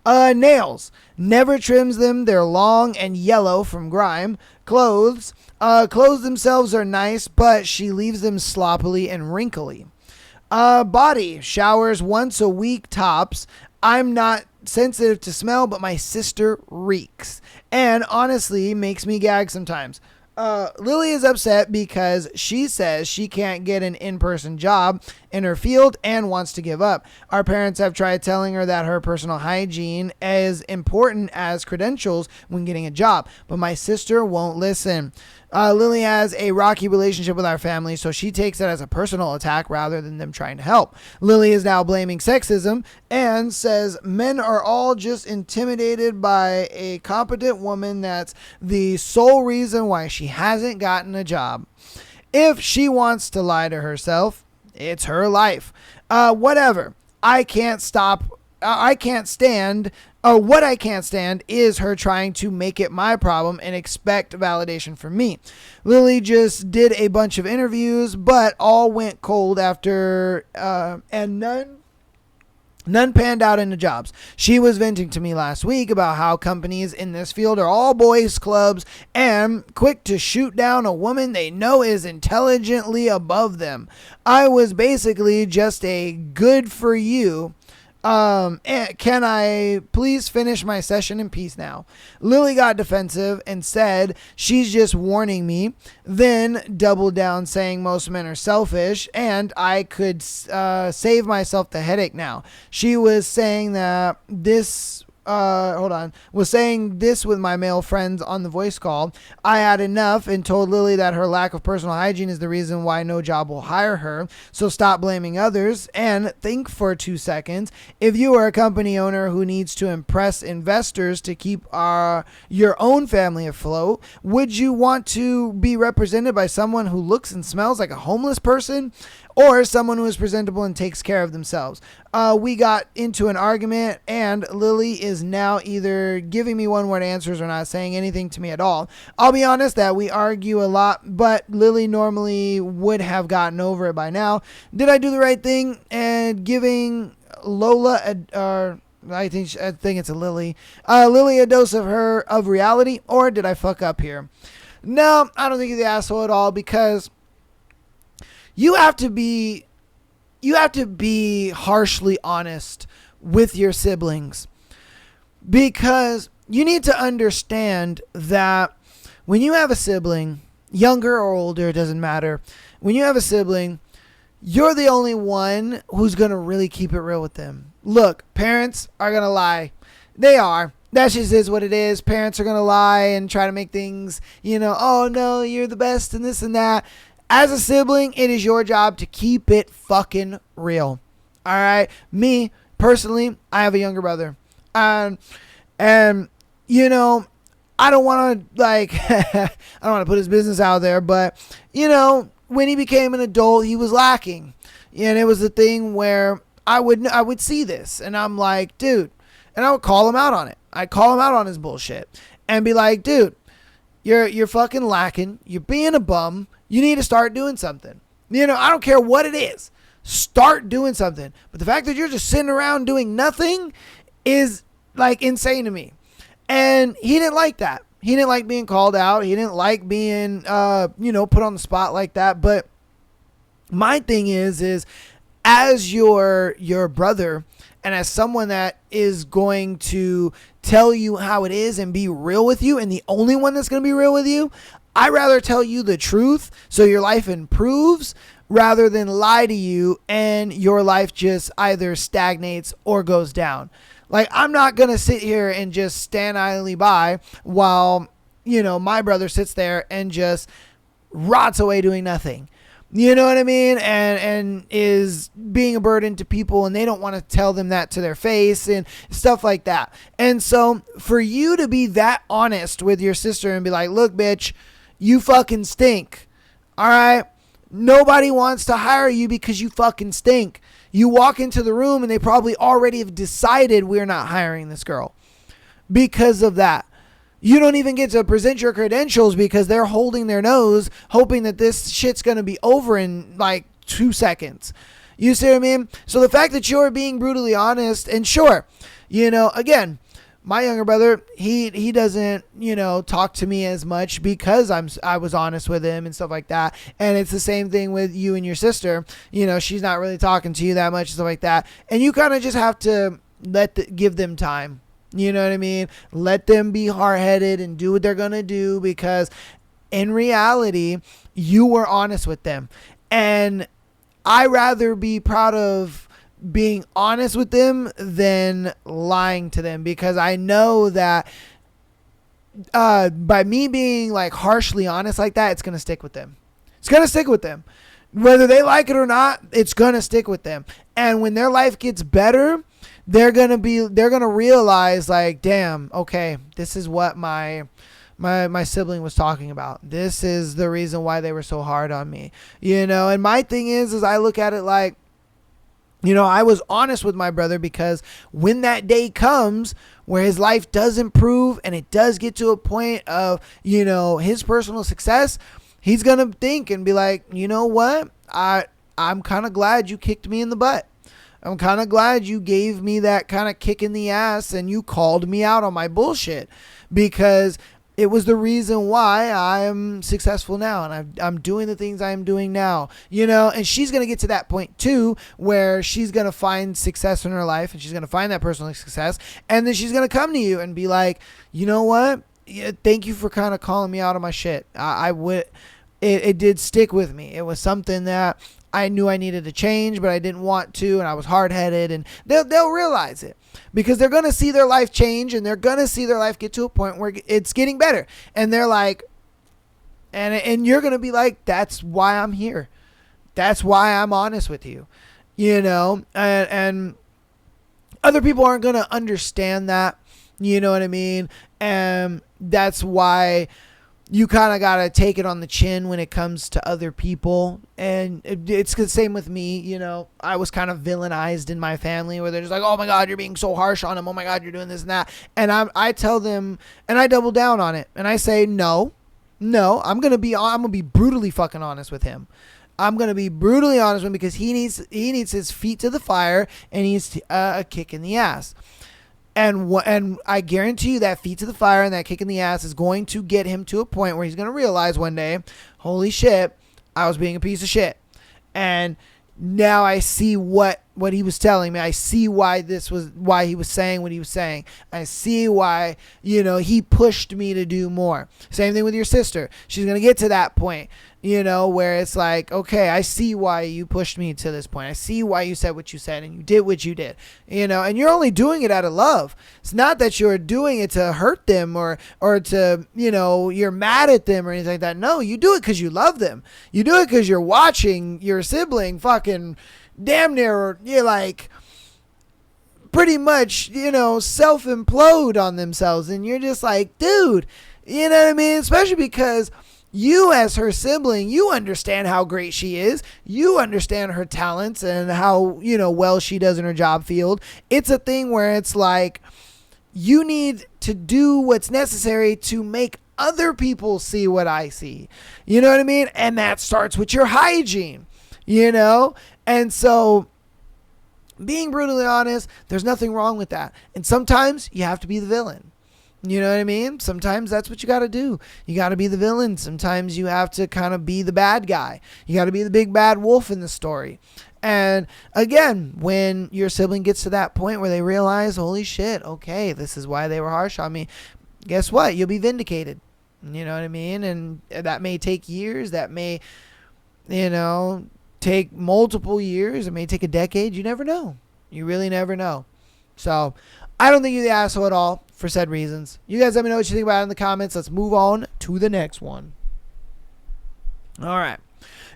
Nails, never trims them. They're long and yellow from grime. Clothes themselves are nice, but she leaves them sloppily and wrinkly. Body, showers once a week tops. I'm not sensitive to smell, but my sister reeks. And honestly, makes me gag sometimes. Lily is upset because she says she can't get an in-person job in her field and wants to give up. Our parents have tried telling her that her personal hygiene is important as credentials when getting a job, but my sister won't listen. Lily has a rocky relationship with our family, so she takes it as a personal attack rather than them trying to help. Lily is now blaming sexism and says men are all just intimidated by a competent woman. That's the sole reason why she hasn't gotten a job. If she wants to lie to herself, it's her life. Whatever. I can't stand what I can't stand is her trying to make it my problem and expect validation from me. Lily just did a bunch of interviews, but all went cold after, and none panned out into jobs. She was venting to me last week about how companies in this field are all boys clubs and quick to shoot down a woman they know is intelligently above them. I was basically just a good for you. Can I please finish my session in peace now? Lily got defensive and said she's just warning me, then doubled down saying most men are selfish and I could save myself the headache now. She was saying that this was saying this with my male friends on the voice call. I had enough and told Lily that her lack of personal hygiene is the reason why no job will hire her. So stop blaming others and think for 2 seconds. If you are a company owner who needs to impress investors to keep your own family afloat, would you want to be represented by someone who looks and smells like a homeless person, or someone who is presentable and takes care of themselves? We got into an argument, and Lily is now either giving me one-word answers or not saying anything to me at all. I'll be honest that we argue a lot, but Lily normally would have gotten over it by now. Did I do the right thing and giving Lola I think it's a Lily a dose of reality, or did I fuck up here? No, I don't think you're the asshole at all, because you have to be harshly honest with your siblings, because you need to understand that when you have a sibling, younger or older, it doesn't matter. When you have a sibling, you're the only one who's going to really keep it real with them. Look, parents are going to lie. They are. That just is what it is. Parents are going to lie and try to make things, oh no, you're the best and this and that. As a sibling, it is your job to keep it fucking real. All right. Me personally, I have a younger brother, and I don't want to I don't want to put his business out there, but when he became an adult, he was lacking, and it was the thing where I would see this, and I'm like, dude, and I would call him out on it. I'd call him out on his bullshit, and be like, dude, you're fucking lacking. You're being a bum. You need to start doing something. I don't care what it is. Start doing something. But the fact that you're just sitting around doing nothing is like insane to me. And he didn't like that. He didn't like being called out. He didn't like being, put on the spot like that. But my thing is as your brother, and as someone that is going to tell you how it is and be real with you, and the only one that's going to be real with you, I'd rather tell you the truth so your life improves rather than lie to you and your life just either stagnates or goes down. Like, I'm not going to sit here and just stand idly by while, my brother sits there and just rots away doing nothing. You know what I mean? And is being a burden to people, and they don't want to tell them that to their face and stuff like that. And so for you to be that honest with your sister and be like, look, bitch, you fucking stink. All right? Nobody wants to hire you because you fucking stink. You walk into the room and they probably already have decided we're not hiring this girl because of that. You don't even get to present your credentials because they're holding their nose, hoping that this shit's going to be over in like 2 seconds. You see what I mean? So the fact that you're being brutally honest, and sure, again, my younger brother, he doesn't, talk to me as much because I was honest with him and stuff like that. And it's the same thing with you and your sister. She's not really talking to you that much and stuff like that. And you kind of just have to give them time. You know what I mean? Let them be hard-headed and do what they're going to do, because in reality, you were honest with them. And I rather be proud of being honest with them than lying to them, because I know that by me being like harshly honest like that, it's going to stick with them. It's going to stick with them. Whether they like it or not, it's going to stick with them. And when their life gets better, they're going to realize like, damn, okay, this is what my sibling was talking about. This is the reason why they were so hard on me, and my thing is I look at it like, I was honest with my brother, because when that day comes where his life does improve and it does get to a point of, his personal success, he's going to think and be like, you know what? I'm kind of glad you kicked me in the butt. I'm kind of glad you gave me that kind of kick in the ass and you called me out on my bullshit, because it was the reason why I'm successful now and I'm doing the things I'm doing now, and she's going to get to that point too, where she's going to find success in her life and she's going to find that personal success. And then she's going to come to you and be like, you know what? Thank you for kind of calling me out on my shit. It did stick with me. It was something that I knew I needed to change, but I didn't want to, and I was hard-headed, and they'll realize it because they're going to see their life change, and they're going to see their life get to a point where it's getting better. And they're like, and you're going to be like, that's why I'm here. That's why I'm honest with you, and other people aren't going to understand that, you know what I mean? And that's why you kind of got to take it on the chin when it comes to other people. And it's the same with me. I was kind of villainized in my family where they're just like, oh my God, you're being so harsh on him. Oh my God, you're doing this and that. And I tell them, and I double down on it. And I say, no, I'm going to be brutally fucking honest with him. I'm going to be brutally honest with him because he needs his feet to the fire and he needs a kick in the ass. And I guarantee you that feet to the fire and that kick in the ass is going to get him to a point where he's going to realize one day, holy shit, I was being a piece of shit. And now I see what he was telling me. I see why he was saying what he was saying. I see why, he pushed me to do more. Same thing with your sister. She's going to get to that point, where it's like, okay, I see why you pushed me to this point. I see why you said what you said and you did what you did, and you're only doing it out of love. It's not that you're doing it to hurt them or to, you're mad at them or anything like that. No, you do it because you love them. You do it because you're watching your sibling fucking damn near, you're like pretty much, self implode on themselves. And you're just like, dude, you know what I mean? Especially because you as her sibling, you understand how great she is. You understand her talents and how, well she does in her job field. It's a thing where it's like, you need to do what's necessary to make other people see what I see. You know what I mean? And that starts with your hygiene, And so being brutally honest, there's nothing wrong with that. And sometimes you have to be the villain. You know what I mean? Sometimes that's what you got to do. You got to be the villain. Sometimes you have to kind of be the bad guy. You got to be the big bad wolf in the story. And again, when your sibling gets to that point where they realize, holy shit, okay, this is why they were harsh on me. Guess what? You'll be vindicated. You know what I mean? And that may take years. That may, take multiple years. It may take a decade. You never know. You really never know. So I don't think you're the asshole at all for said reasons. You guys let me know what you think about it in the comments. Let's move on to the next one. All right.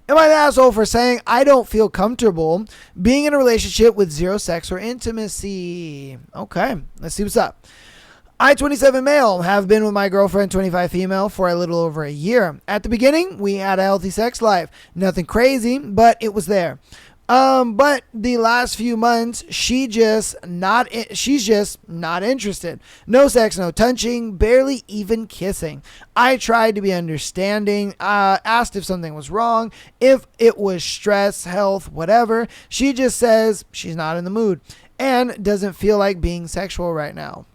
Am I the asshole for saying I don't feel comfortable being in a relationship with zero sex or intimacy? Okay, let's see what's up. I, 27 male, have been with my girlfriend, 25 female, for a little over a year. At the beginning, we had a healthy sex life. Nothing crazy, but it was there. But the last few months, she's just not interested. No sex, no touching, barely even kissing. I tried to be understanding, asked if something was wrong, if it was stress, health, whatever. She just says she's not in the mood and doesn't feel like being sexual right now.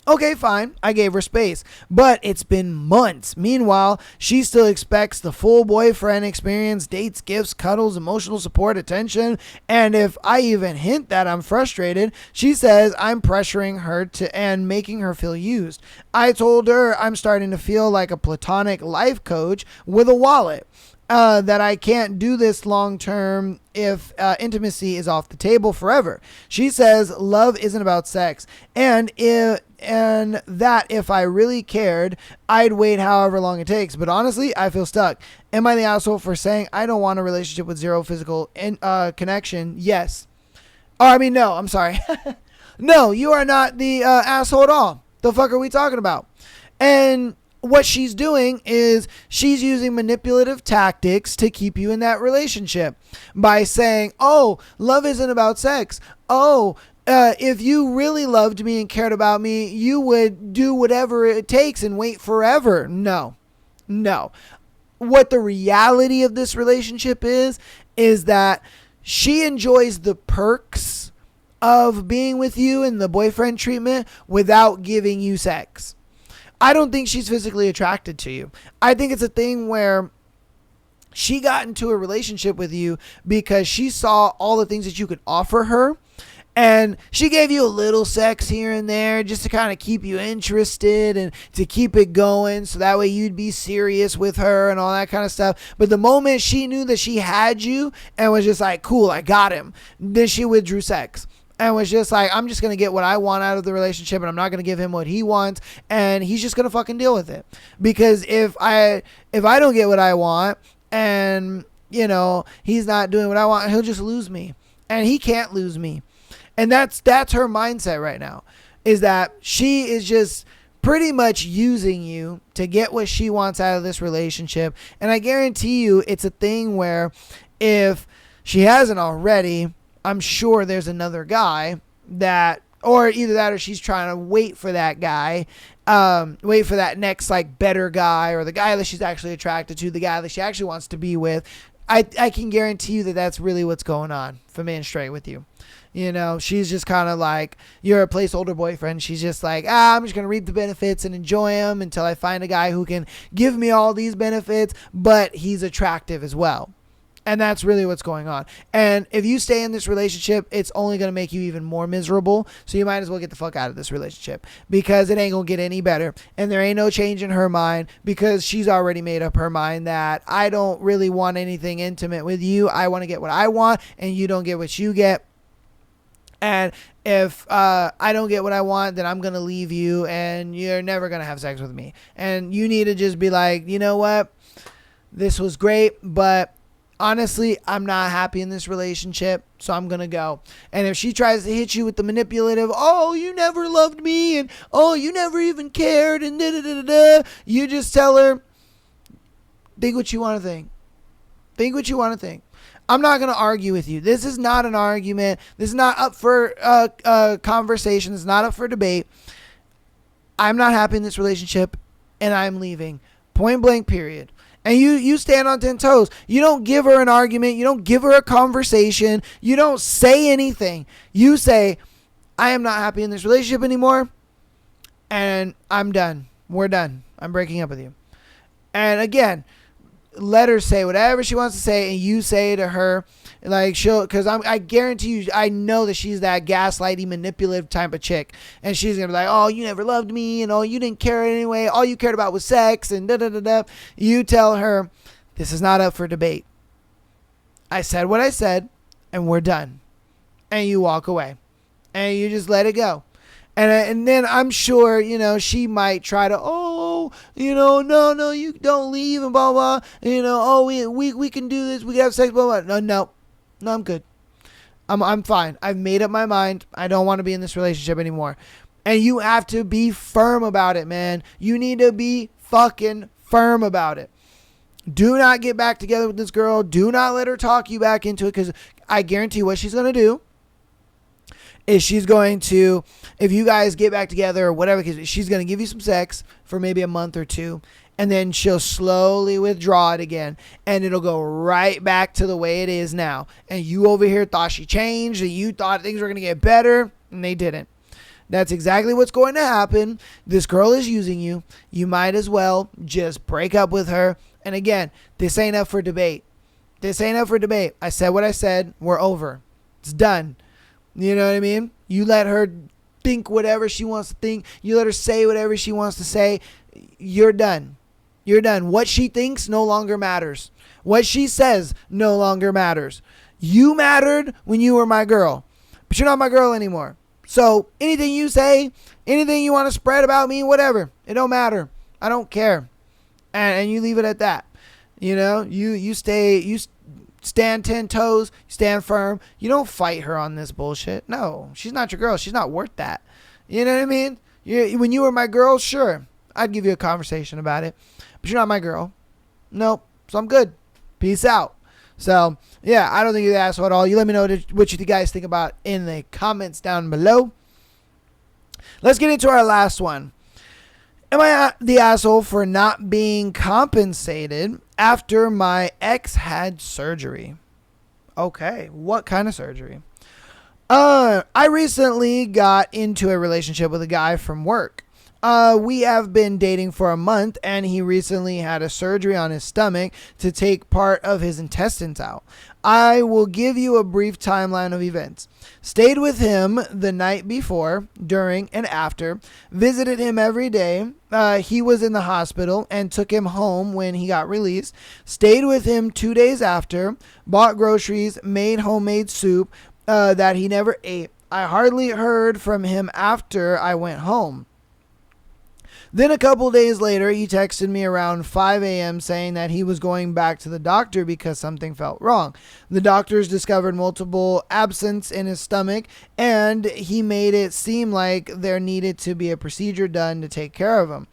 Okay, fine. I gave her space, but it's been months. Meanwhile, she still expects the full boyfriend experience, dates, gifts, cuddles, emotional support, attention. And if I even hint that I'm frustrated, she says I'm pressuring her and making her feel used. I told her I'm starting to feel like a platonic life coach with a wallet. That I can't do this long term if intimacy is off the table forever. She says love isn't about sex, and that if I really cared, I'd wait however long it takes. But honestly, I feel stuck. Am I the asshole for saying I don't want a relationship with zero physical connection? Yes. No, I'm sorry. No, you are not the asshole at all. The fuck are we talking about? And what she's doing is she's using manipulative tactics to keep you in that relationship by saying, oh, love isn't about sex. Oh, if you really loved me and cared about me, you would do whatever it takes and wait forever. No. What the reality of this relationship is that she enjoys the perks of being with you and the boyfriend treatment without giving you sex. I don't think she's physically attracted to you. I think it's a thing where she got into a relationship with you because she saw all the things that you could offer her And she gave you a little sex here and there just to kind of keep you interested and to keep it going so that way you'd be serious with her and all that kind of stuff. But the moment she knew that she had you and was just like, cool, I got him, then she withdrew sex. And was just like, I'm just going to get what I want out of the relationship and I'm not going to give him what he wants. And he's just going to fucking deal with it. Because if I don't get what I want and, you know, he's not doing what I want, he'll just lose me. And he can't lose me. And that's her mindset right now, is that she is just pretty much using you to get what she wants out of this relationship. And I guarantee you it's a thing where if she hasn't already, I'm sure there's another guy that, or either that or she's trying to wait for that guy, wait for that next like better guy or the guy that she's actually attracted to, the guy that she actually wants to be with. I can guarantee you that that's really what's going on, for being straight with you. You know, she's just kind of like, you're a placeholder boyfriend. She's just like, I'm just going to reap the benefits and enjoy them until I find a guy who can give me all these benefits, but he's attractive as well. And that's really what's going on. And if you stay in this relationship, it's only going to make you even more miserable. So you might as well get the fuck out of this relationship, because it ain't going to get any better. And there ain't no change in her mind, because she's already made up her mind that I don't really want anything intimate with you. I want to get what I want and you don't get what you get. And if I don't get what I want, then I'm going to leave you and you're never going to have sex with me. And you need to just be like, you know what? This was great, but honestly, I'm not happy in this relationship, so I'm going to go. And if she tries to hit you with the manipulative, oh, you never loved me, and oh, you never even cared, and da-da-da-da-da, you just tell her, think what you want to think. Think what you want to think. I'm not going to argue with you. This is not an argument. This is not up for conversation. It's not up for debate. I'm not happy in this relationship, and I'm leaving. Point blank, period. And you stand on 10 toes. You don't give her an argument. You don't give her a conversation. You don't say anything. You say, I am not happy in this relationship anymore, and I'm done. We're done. I'm breaking up with you. And again, let her say whatever she wants to say, and you say to her, like, because I guarantee you, I know that she's that gaslighty, manipulative type of chick, and she's gonna be like, oh, you never loved me, and oh, you didn't care anyway, all you cared about was sex, and da da da da. You tell her, this is not up for debate. I said what I said, and we're done. And you walk away, and you just let it go. And then I'm sure, you know, she might try to, no, you don't leave and blah, blah. We can do this. We can have sex, blah, blah. No, I'm good. I'm fine. I've made up my mind. I don't want to be in this relationship anymore. And you have to be firm about it, man. You need to be fucking firm about it. Do not get back together with this girl. Do not let her talk you back into it, because I guarantee what she's going to do is she's going to, if you guys get back together or whatever, because she's going to give you some sex for maybe a month or two, and then she'll slowly withdraw it again, and it'll go right back to the way it is now. And you over here thought she changed, and you thought things were going to get better, and they didn't. That's exactly what's going to happen. This girl is using you. You might as well just break up with her. And again, this ain't up for debate. This ain't up for debate. I said what I said. We're over. It's done. You know what I mean? You let her think whatever she wants to think. You let her say whatever she wants to say. You're done. You're done. What she thinks no longer matters. What she says no longer matters. You mattered when you were my girl, but you're not my girl anymore. So anything you say, anything you want to spread about me, whatever, it don't matter. I don't care. And you leave it at that. You know, you stand 10 toes, stand firm. You don't fight her on this bullshit. No, she's not your girl. She's not worth that. You know what I mean? When you were my girl, sure, I'd give you a conversation about it. But you're not my girl. Nope. So I'm good. Peace out. So, yeah, I don't think you're the asshole at all. You let me know what you guys think about in the comments down below. Let's get into our last one. Am I the asshole for not being compensated after my ex had surgery? Okay, what kind of surgery? I recently got into a relationship with a guy from work. We have been dating for a month, and he recently had a surgery on his stomach to take part of his intestines out. I will give you a brief timeline of events. Stayed with him the night before, during, and after. Visited him every day. He was in the hospital and took him home when he got released. Stayed with him 2 days after. Bought groceries. Made homemade soup that he never ate. I hardly heard from him after I went home. Then a couple days later, he texted me around 5 a.m. saying that he was going back to the doctor because something felt wrong. The doctors discovered multiple abscess in his stomach, and he made it seem like there needed to be a procedure done to take care of him.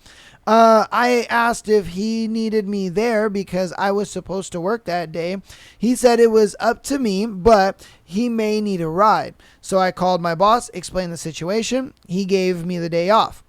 I asked if he needed me there because I was supposed to work that day. He said it was up to me, but he may need a ride. So I called my boss, explained the situation. He gave me the day off.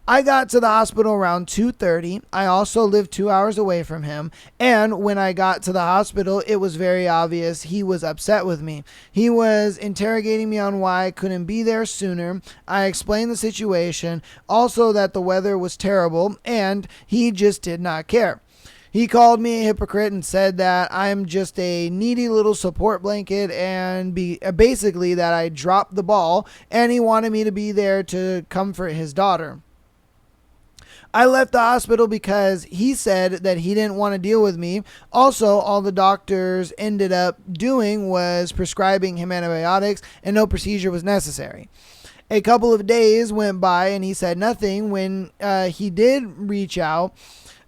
I got to the hospital around 2:30. I also lived 2 hours away from him. And when I got to the hospital, it was very obvious he was upset with me. He was interrogating me on why I couldn't be there sooner. I explained the situation, also that the weather was terrible, and he just did not care. He called me a hypocrite and said that I'm just a needy little support blanket and basically that I dropped the ball, and he wanted me to be there to comfort his daughter. I left the hospital because he said that he didn't want to deal with me. Also, all the doctors ended up doing was prescribing him antibiotics, and no procedure was necessary. A couple of days went by and he said nothing. When he did reach out,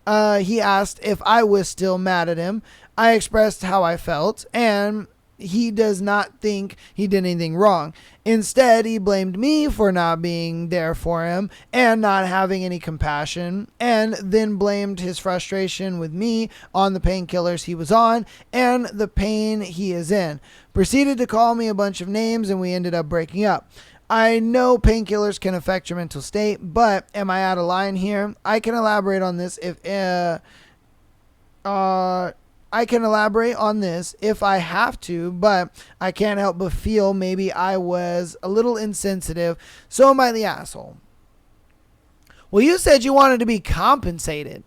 he asked if I was still mad at him. I expressed how I felt, and he does not think he did anything wrong. Instead, he blamed me for not being there for him and not having any compassion, and then blamed his frustration with me on the painkillers he was on and the pain he is in. Proceeded to call me a bunch of names, and we ended up breaking up. I know painkillers can affect your mental state, but am I out of line here? I can elaborate on this if I have to, but I can't help but feel maybe I was a little insensitive. So am I the asshole? Well, you said you wanted to be compensated.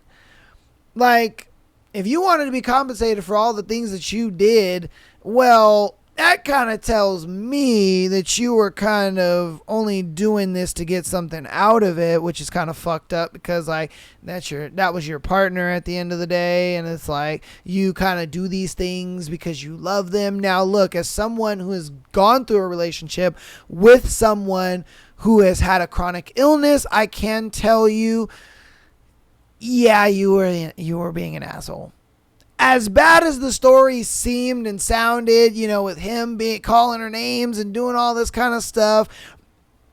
Like, if you wanted to be compensated for all the things that you did, well, that kind of tells me that you were kind of only doing this to get something out of it, which is kind of fucked up because like that was your partner at the end of the day, and it's like you kind of do these things because you love them. Now look, as someone who has gone through a relationship with someone who has had a chronic illness, I can tell you, yeah, you were being an asshole. As bad as the story seemed and sounded, with him calling her names and doing all this kind of stuff,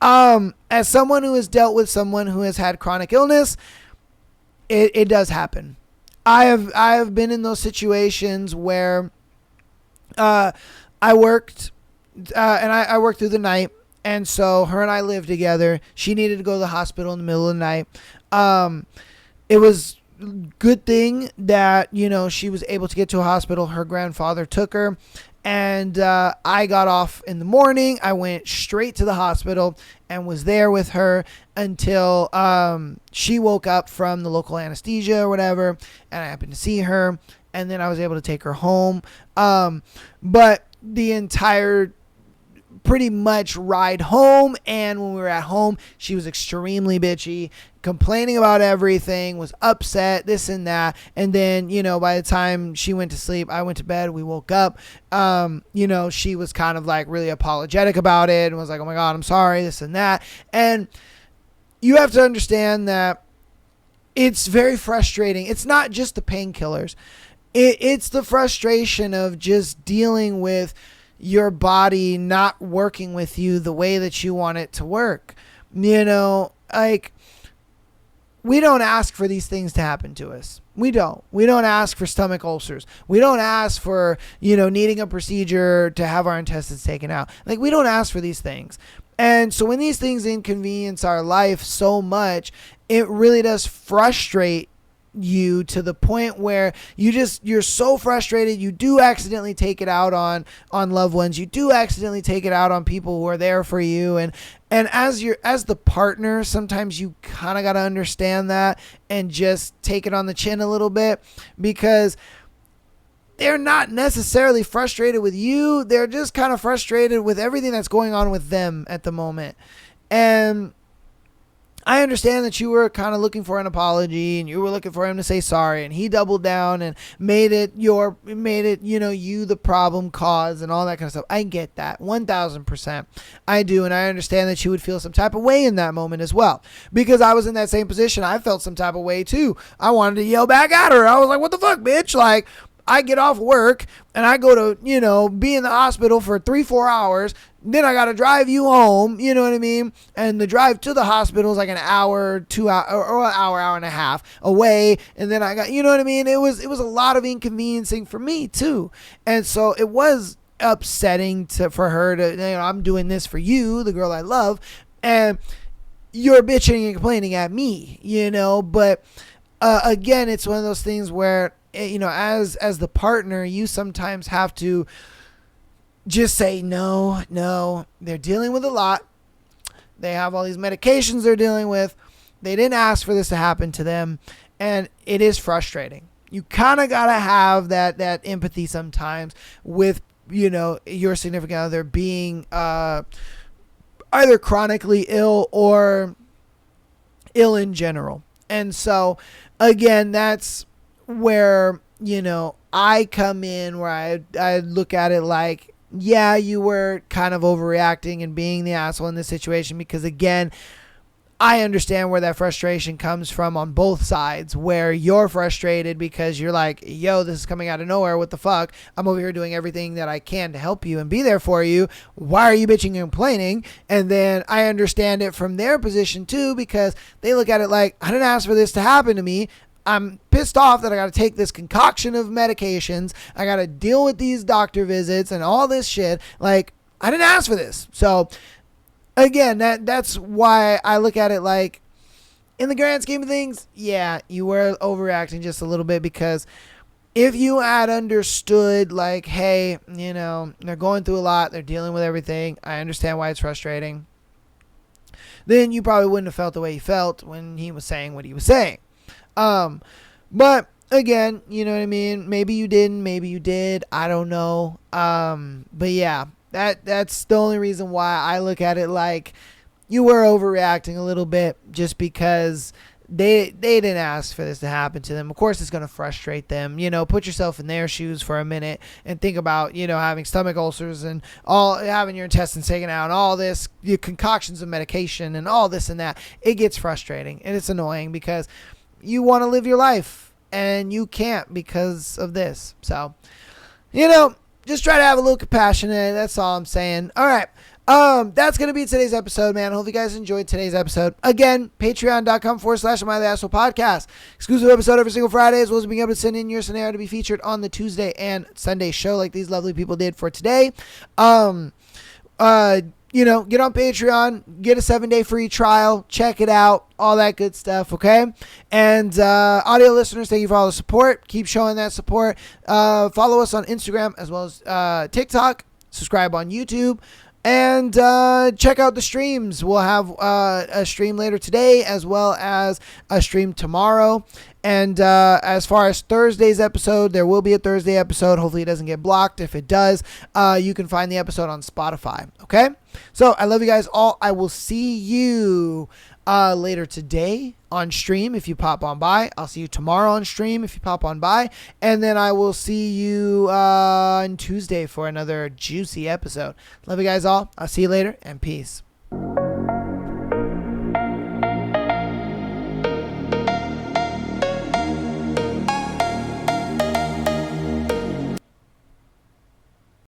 as someone who has dealt with someone who has had chronic illness, it does happen. I have been in those situations where I worked I worked through the night, and so her and I lived together. She needed to go to the hospital in the middle of the night. It was good thing that she was able to get to a hospital. Her grandfather took her, and I got off in the morning. I went straight to the hospital and was there with her until she woke up from the local anesthesia or whatever, and I happened to see her, and then I was able to take her home. But the entire pretty much ride home, and when we were at home, she was extremely bitchy, complaining about everything, was upset, this and that. And then by the time she went to sleep, I went to bed, we woke up, she was kind of like really apologetic about it and was like, oh my God, I'm sorry, this and that. And you have to understand that it's very frustrating. It's not just the painkillers, it's the frustration of just dealing with your body not working with you the way that you want it to work. Like, we don't ask for these things to happen to us. We don't ask for stomach ulcers. We don't ask for, needing a procedure to have our intestines taken out. Like, we don't ask for these things. And so when these things inconvenience our life so much, it really does frustrate you to the point where you're so frustrated. You do accidentally take it out on loved ones. You do accidentally take it out on people who are there for you. And as the partner, sometimes you kind of got to understand that and just take it on the chin a little bit, because they're not necessarily frustrated with you. They're just kind of frustrated with everything that's going on with them at the moment. And I understand that you were kind of looking for an apology and you were looking for him to say sorry, and he doubled down and made it you the problem cause and all that kind of stuff. I get that 1000%. I do. And I understand that you would feel some type of way in that moment as well, because I was in that same position. I felt some type of way too. I wanted to yell back at her. I was like, what the fuck, bitch? Like, I get off work and I go to, be in the hospital for 3-4 hours. Then I got to drive you home. You know what I mean? And the drive to the hospital is like an hour, 2 hours, or an hour and a half away. And then I got, you know what I mean? It was a lot of inconveniencing for me too. And so it was upsetting for her to, I'm doing this for you, the girl I love, and you're bitching and complaining at me, but again, it's one of those things where, as the partner, you sometimes have to just say, no, they're dealing with a lot. They have all these medications they're dealing with. They didn't ask for this to happen to them. And it is frustrating. You kind of got to have that empathy sometimes with, your significant other being either chronically ill or ill in general. And so, again, that's where, I come in, where I look at it like, yeah, you were kind of overreacting and being the asshole in this situation, because again, I understand where that frustration comes from on both sides, where you're frustrated because you're like, yo, this is coming out of nowhere. What the fuck? I'm over here doing everything that I can to help you and be there for you. Why are you bitching and complaining? And then I understand it from their position too, because they look at it like, I didn't ask for this to happen to me. I'm pissed off that I got to take this concoction of medications. I got to deal with these doctor visits and all this shit. Like, I didn't ask for this. So, again, that's why I look at it like, in the grand scheme of things, yeah, you were overreacting just a little bit, because if you had understood, like, hey, they're going through a lot, they're dealing with everything, I understand why it's frustrating, then you probably wouldn't have felt the way you felt when he was saying what he was saying. But again, you know what I mean? Maybe you didn't, maybe you did. I don't know. But yeah, that's the only reason why I look at it like you were overreacting a little bit, just because they didn't ask for this to happen to them. Of course, it's going to frustrate them. Put yourself in their shoes for a minute and think about, having stomach ulcers and having your intestines taken out and all this, your concoctions of medication and all this and that. It gets frustrating and it's annoying, because you want to live your life and you can't because of this. So, just try to have a little compassion. That's all I'm saying. All right. That's going to be today's episode, man. I hope you guys enjoyed today's episode. Again, patreon.com/Am I the Asshole Podcast. Exclusive episode every single Friday, as well as being able to send in your scenario to be featured on the Tuesday and Sunday show like these lovely people did for today. Get on Patreon, get a 7-day free trial, check it out, all that good stuff, okay? And audio listeners, thank you for all the support. Keep showing that support. Follow us on Instagram as well as TikTok. Subscribe on YouTube. And check out the streams. We'll have a stream later today as well as a stream tomorrow. And as far as Thursday's episode, there will be a Thursday episode. Hopefully it doesn't get blocked. If it does, you can find the episode on Spotify. Okay? So I love you guys all. I will see you later today on stream if you pop on by. I'll see you tomorrow on stream if you pop on by. And then I will see you on Tuesday for another juicy episode. Love you guys all. I'll see you later, and peace.